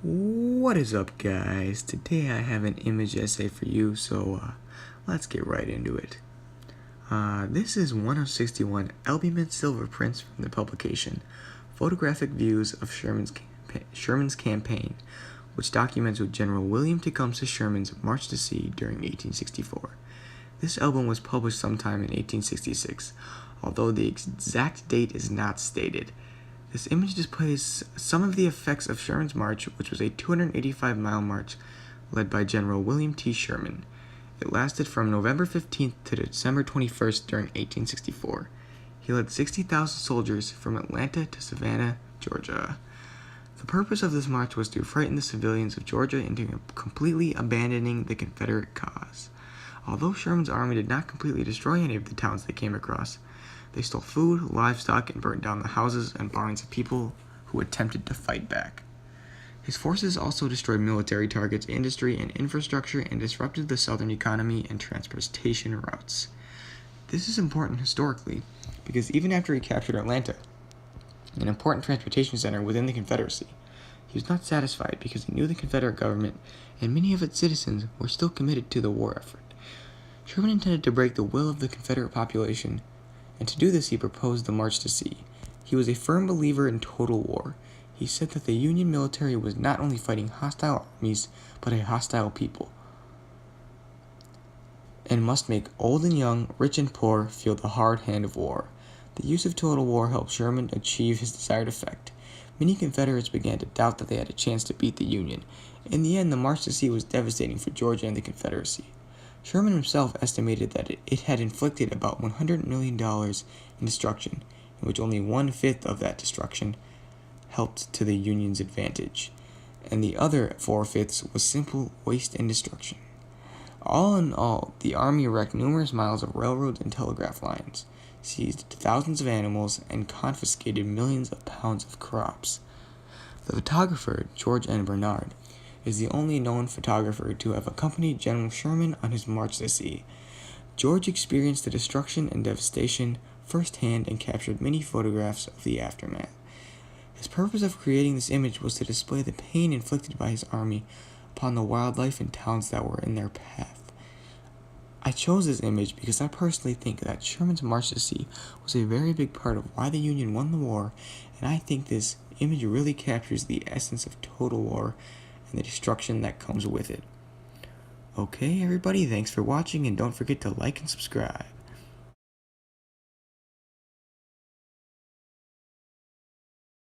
What is up, guys? Today I have an image essay for you, so let's get right into it. This is one of 61 albumin silver prints from the publication Photographic Views of Sherman's Campaign, which documents what General William Tecumseh Sherman's march to sea during 1864. This album was published sometime in 1866, although the exact date is not stated. This image displays some of the effects of Sherman's march, which was a 285-mile march led by General William T. Sherman. It lasted from November 15th to December 21st during 1864. He led 60,000 soldiers from Atlanta to Savannah, Georgia. The purpose of this march was to frighten the civilians of Georgia into completely abandoning the Confederate cause. Although Sherman's army did not completely destroy any of the towns they came across, they stole food, livestock, and burned down the houses and barns of people who attempted to fight back. His forces also destroyed military targets, industry, and infrastructure, and disrupted the southern economy and transportation routes. This is important historically, because even after he captured Atlanta, an important transportation center within the Confederacy, he was not satisfied because he knew the Confederate government and many of its citizens were still committed to the war effort. Sherman intended to break the will of the Confederate population, and to do this he proposed the march to sea. He was a firm believer in total war. He said that the Union military was not only fighting hostile armies, but a hostile people, and must make old and young, rich and poor, feel the hard hand of war. The use of total war helped Sherman achieve his desired effect. Many Confederates began to doubt that they had a chance to beat the Union. In the end, the march to sea was devastating for Georgia and the Confederacy. Sherman himself estimated that it had inflicted about $100 million in destruction, in which only 1/5 of that destruction helped to the Union's advantage, and the other 4/5 was simple waste and destruction. All in all, the army wrecked numerous miles of railroads and telegraph lines, seized thousands of animals, and confiscated millions of pounds of crops. The photographer, George N. Bernard, is the only known photographer to have accompanied General Sherman on his march to sea. George experienced the destruction and devastation firsthand and captured many photographs of the aftermath. His purpose of creating this image was to display the pain inflicted by his army upon the wildlife and towns that were in their path. I chose this image because I personally think that Sherman's march to sea was a very big part of why the Union won the war, and I think this image really captures the essence of total war and the destruction that comes with it. Okay, everybody, thanks for watching, and don't forget to like and subscribe.